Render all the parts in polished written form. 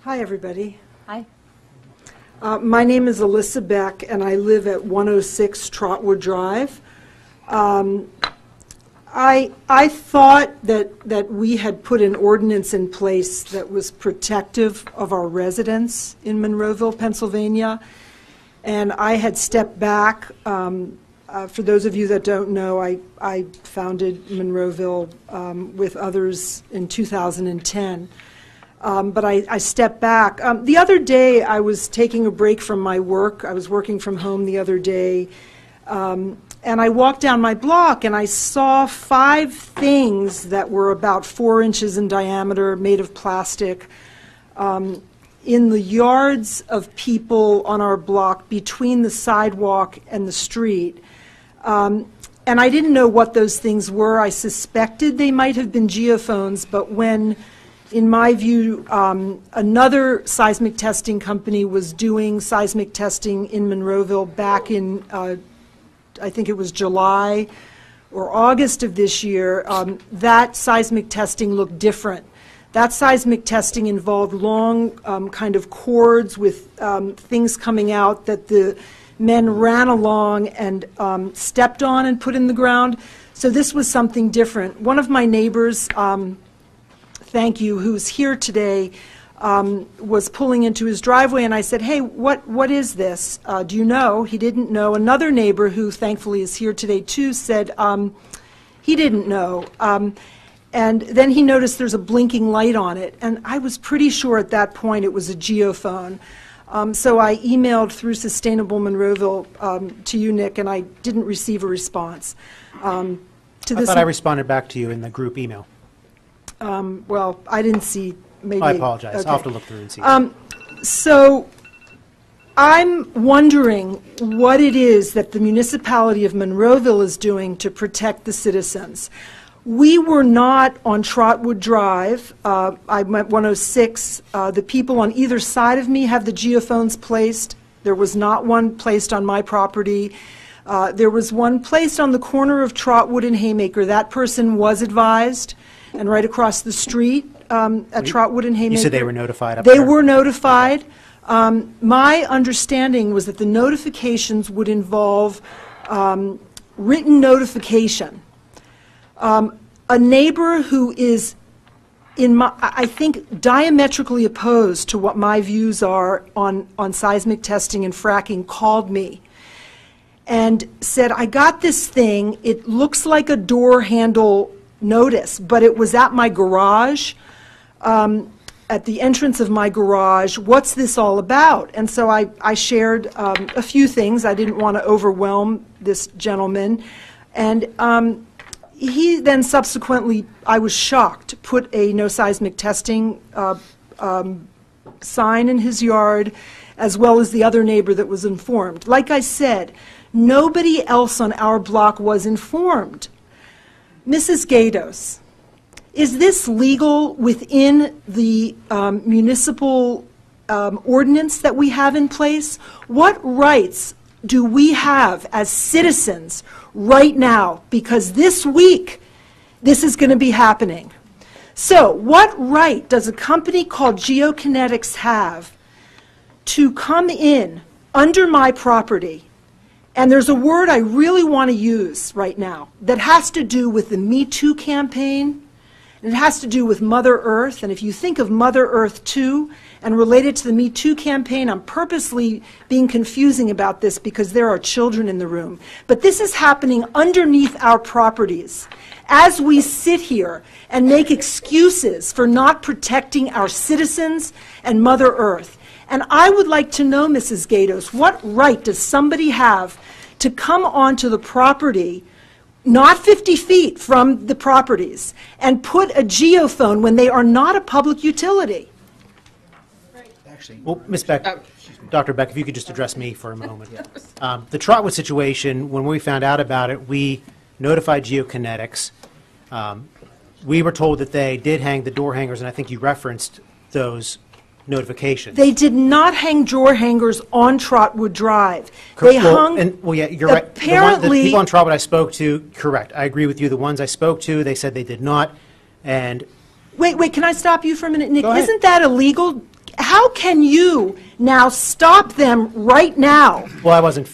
Hi, everybody. Hi. My name is Alyssa Beck, and I live at 106 Trotwood Drive. I thought that we had put an ordinance in place that was protective of our residents in Monroeville, Pennsylvania, and I had stepped back. For those of you that don't know, I founded Monroeville with others in 2010. But I stepped back. The other day, I was taking a break from my work. I was working from home the other day, and I walked down my block, and I saw 5 things that were about 4 inches in diameter, made of plastic, in the yards of people on our block between the sidewalk and the street. And I didn't know what those things were. I suspected they might have been geophones, but when, in my view, another seismic testing company was doing seismic testing in Monroeville back in, I think it was July or August of this year, that seismic testing looked different. That seismic testing involved long kind of cords with things coming out that the men ran along and stepped on and put in the ground. So this was something different. One of my neighbors, thank you, who's here today, was pulling into his driveway, and I said, hey, what is this? Do you know? He didn't know. Another neighbor, who thankfully is here today too, said he didn't know. And then he noticed there's a blinking light on it, and I was pretty sure at that point it was a geophone. So I emailed through Sustainable Monroeville to you, Nick, and I didn't receive a response. I thought I responded back to you in the group email. Well, I didn't see. Maybe. I apologize. Okay. I'll have to look through and see. So I'm wondering what it is that the municipality of Monroeville is doing to protect the citizens. We were not on Trotwood Drive. I'm at 106. The people on either side of me have the geophones placed. There was not one placed on my property. There was one placed on the corner of Trotwood and Haymaker. That person was advised. And right across the street at Trotwood and Haymaker. You said they were notified up there? They were notified. My understanding was that the notifications would involve written notification. A neighbor who is, I think, diametrically opposed to what my views are on seismic testing and fracking called me and said, I got this thing. It looks like a door handle notice, but it was at my garage, at the entrance of my garage. What's this all about? And so I shared a few things. I didn't want to overwhelm this gentleman. And he then subsequently, I was shocked, put a no seismic testing sign in his yard, as well as the other neighbor that was informed. Like I said, nobody else on our block was informed. Mrs. Gatos, is this legal within the municipal ordinance that we have in place? What rights do we have as citizens right now? Because this week, this is going to be happening. So what right does a company called GeoKinetics have to come in under my property? And there's a word I really want to use right now that has to do with the Me Too campaign. And it has to do with Mother Earth. And if you think of Mother Earth 2 and relate it to the Me Too campaign, I'm purposely being confusing about this because there are children in the room. But this is happening underneath our properties as we sit here and make excuses for not protecting our citizens and Mother Earth. And I would like to know, Mrs. Gatos, what right does somebody have to come onto the property, not 50 feet from the properties, and put a geophone when they are not a public utility? Well, Ms. Beck, Dr. Beck, if you could just address me for a moment. The Trotwood situation, when we found out about it, we notified GeoKinetics. We were told that they did hang the door hangers, and I think you referenced those notifications. They did not hang drawer hangers on Trotwood Drive. They hung. Well, yeah, you're right. The people on Trotwood I spoke to, correct. I agree with you. The ones I spoke to, they said they did not. And wait, can I stop you for a minute, Nick? Go ahead. Isn't that illegal? how can you now stop them right now? Well, I wasn't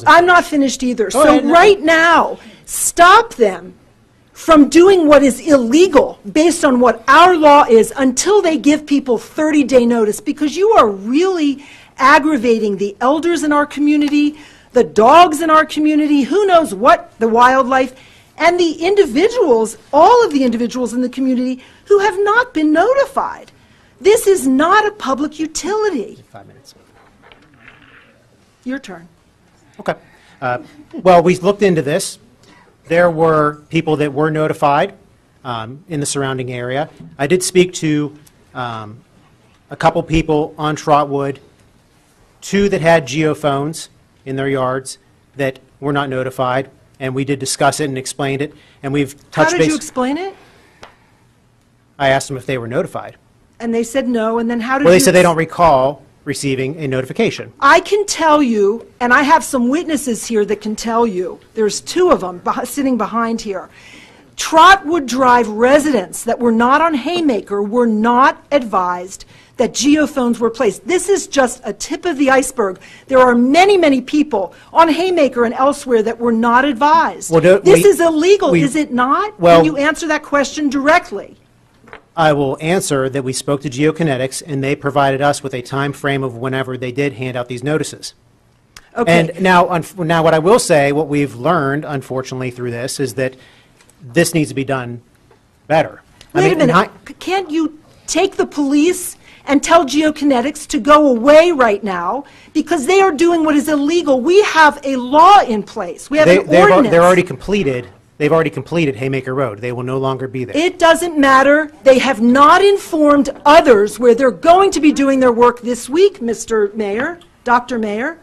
I'm not finished either. So ahead, no. right now, stop them from doing what is illegal based on what our law is until they give people 30-day notice, because you are really aggravating the elders in our community, the dogs in our community, who knows what, the wildlife, and the individuals, all of the individuals in the community who have not been notified. This is not a public utility. 5 minutes. Your turn. Okay. Well, we looked into this. There were people that were notified in the surrounding area. I did speak to a couple people on Trotwood, 2 that had geophones in their yards that were not notified, and we did discuss it and explained it, and we've touched base. How did you explain it? I asked them if they were notified. And they said no, and then how did you... Well, they said they don't recall receiving a notification. I can tell you, and I have some witnesses here that can tell you, there's 2 of them sitting behind here. Trotwood Drive residents that were not on Haymaker were not advised that geophones were placed. This is just a tip of the iceberg. There are many, many people on Haymaker and elsewhere that were not advised. Well, this is illegal, is it not? Well, can you answer that question directly? I will answer that we spoke to Geokinetics, and they provided us with a time frame of whenever they did hand out these notices. Okay. And now what I will say, what we've learned, unfortunately, through this, is that this needs to be done better. Wait a minute. Can't you take the police and tell Geokinetics to go away right now because they are doing what is illegal? We have a law in place. We have an ordinance. They're already completed. They've already completed Haymaker Road. They will no longer be there. It doesn't matter. They have not informed others where they're going to be doing their work this week, Mr. Mayor, Dr. Mayor.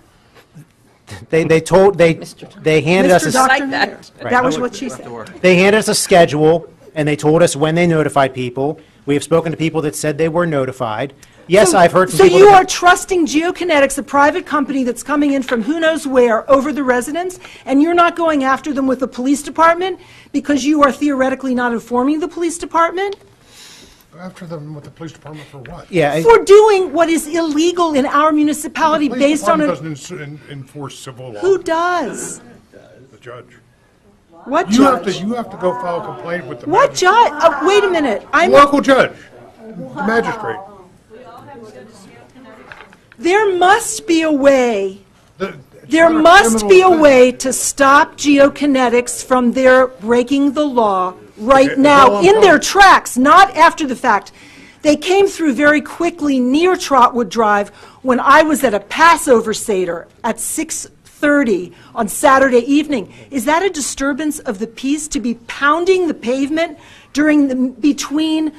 They handed us Mr. Dr. Mayor. That was what she said. They handed us a schedule, and they told us when they notified people. We have spoken to people that said they were notified. Yes, I've heard from people. So you are trusting Geokinetics, a private company that's coming in from who knows where, over the residents, and you're not going after them with the police department because you are theoretically not informing the police department? After them with the police department for what? Yeah. For doing what is illegal in our municipality based on a... The police department doesn't enforce civil law. Who does? The judge. What You judge? have to go file a complaint with the What magistrate. judge? Wait a minute. I'm... Local judge, the magistrate. There must be a way. It's There not a must criminal be a offense. way to stop Geokinetics from their breaking the law right Okay, now, well, I'm in their telling- tracks, not after the fact. They came through very quickly near Trotwood Drive when I was at a Passover Seder at 6:30 on Saturday evening. Is that a disturbance of the peace to be pounding the pavement between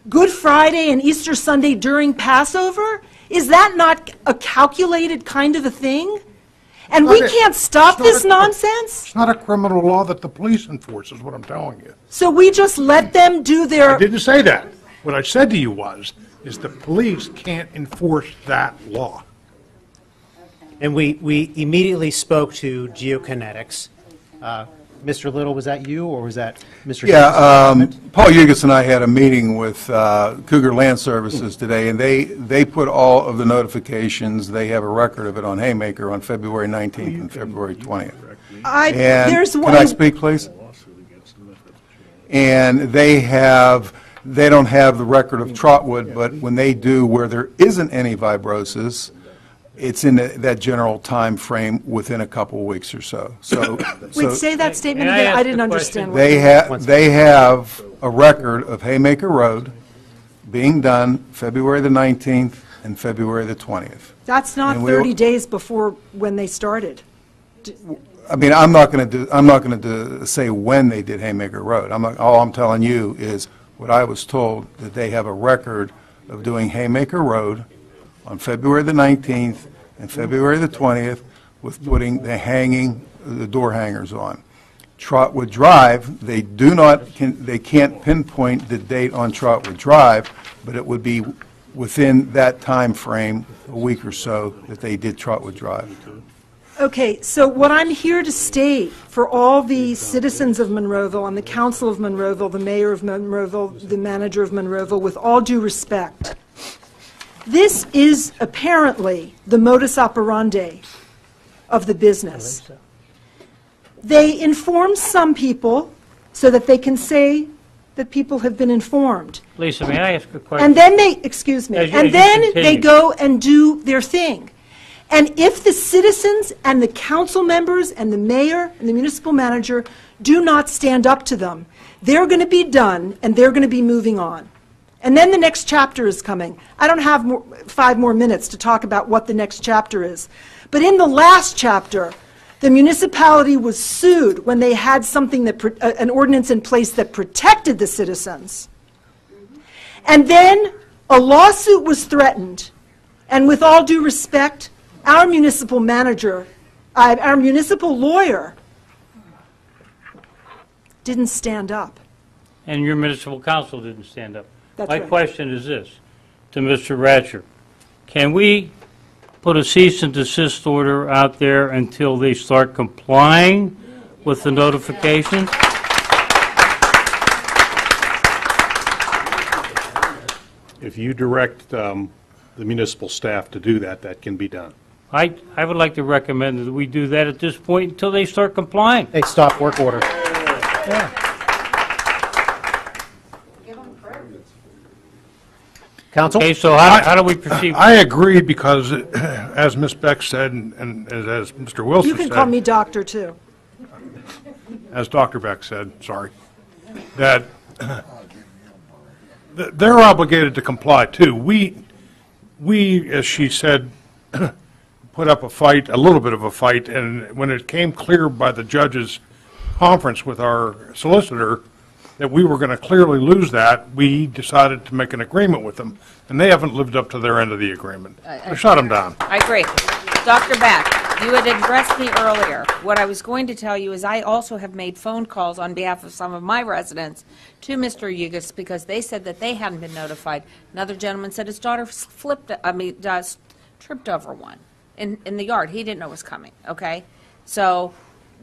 Good Friday and Easter Sunday during Passover? Is that not a calculated kind of a thing? And we can't stop this nonsense? It's not a criminal law that the police enforce, is what I'm telling you. So we just let them do I their... didn't say that. What I said to you is the police can't enforce that law. And we immediately spoke to Geokinetics. Mr. Little, was that you, or was that Mr. Yeah, Paul Yugas and I had a meeting with Cougar Land Services today, and they put all of the notifications, they have a record of it on Haymaker on February 19th and February 20th. And There's can one... I speak, please? And they don't have the record of Trotwood, but when they do, where there isn't any vibrosis, it's in that general time frame within a couple of weeks or so. Wait, say that statement May I again. ask I didn't a understand question? what... They have a record of Haymaker Road being done February the 19th and February the 20th. That's not And we 30 will- days before when they started. I mean, I'm not going to say when they did Haymaker Road. All I'm telling you is what I was told, that they have a record of doing Haymaker Road on February the 19th and February the 20th with putting the door hangers on. Trotwood Drive, they can't pinpoint the date on Trotwood Drive, but it would be within that time frame, a week or so, that they did Trotwood Drive. Okay, so what I'm here to state for all the citizens of Monroeville and the council of Monroeville, the mayor of Monroeville, the manager of Monroeville, with all due respect, This is apparently the modus operandi of the business. They inform some people so that they can say that people have been informed. Lisa, may I ask a question? And then they, excuse me, As you and then they continue. go and do their thing. And if the citizens and the council members and the mayor and the municipal manager do not stand up to them, they're going to be done and they're going to be moving on. And then the next chapter is coming. I don't have 5 more minutes to talk about what the next chapter is. But in the last chapter, the municipality was sued when they had something that, an ordinance in place that protected the citizens. And then a lawsuit was threatened. And with all due respect, our municipal manager, our municipal lawyer, didn't stand up. And your municipal council didn't stand up. That's My right. question is this, to Mr. Ratcher. Can we put a cease and desist order out there until they start complying with the notifications? If you direct the municipal staff to do that, that can be done. I would like to recommend that we do that at this point until they start complying. Hey, stop work order. Council? Okay, so how do we proceed? I agree because, as Ms. Beck said, and as Mr. Wilson You said. can call me doctor, too. As Dr. Beck said, sorry, that they're obligated to comply too. We, as she said, put up a fight, a little bit of a fight, and when it came clear by the judge's conference with our solicitor that we were going to clearly lose that, we decided to make an agreement with them, and they haven't lived up to their end of the agreement. So shut them down. I agree. Dr. Beck, you had addressed me earlier. What I was going to tell you is I also have made phone calls on behalf of some of my residents to Mr. Yugas because they said that they hadn't been notified. Another gentleman said his daughter tripped over one in the yard. He didn't know it was coming, okay? So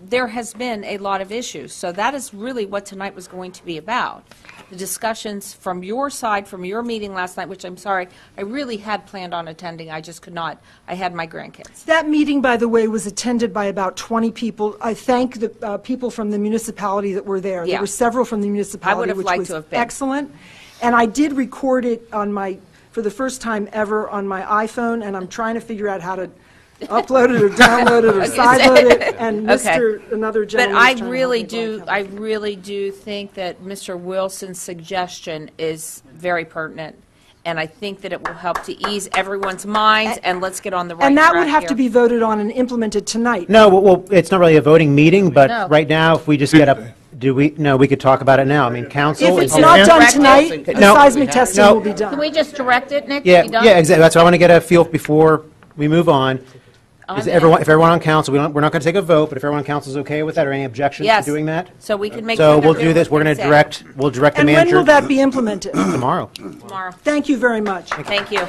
there has been a lot of issues. So that is really what tonight was going to be about. The discussions from your side, from your meeting last night, which I'm sorry, I really had planned on attending. I just could not. I had my grandkids. That meeting, by the way, was attended by about 20 people. I thank the people from the municipality that were there. Yeah. There were several from the municipality, have which liked was to have been. excellent. And I did record it on for the first time ever on my iPhone, and I'm trying to figure out how to upload it or download it or sideload it. And Okay. another But gentleman I was trying to help really me do, broadcast. I really do think that Mr. Wilson's suggestion is very pertinent, and I think that it will help to ease everyone's minds, and let's get on the right track And that would have to here. be voted on and implemented tonight. No, well, it's not really a voting meeting, No. but right now, if we just get up, we could talk about it now. I mean, council. If it's is- not done Direct tonight, the No. seismic testing No. will be done. Can we just direct it, Nick? Yeah, Be done? yeah, exactly. That's what I want to get a feel before we move on. Is I'm everyone, in. if everyone on council, we're not going to take a vote, but if everyone on council is okay with that, or any objections to Yes. doing that? So we can make. So sure we'll that do this, we're going to everything's we'll direct the And when manager will that be implemented? tomorrow. in tomorrow. Thank you very much. Thank you.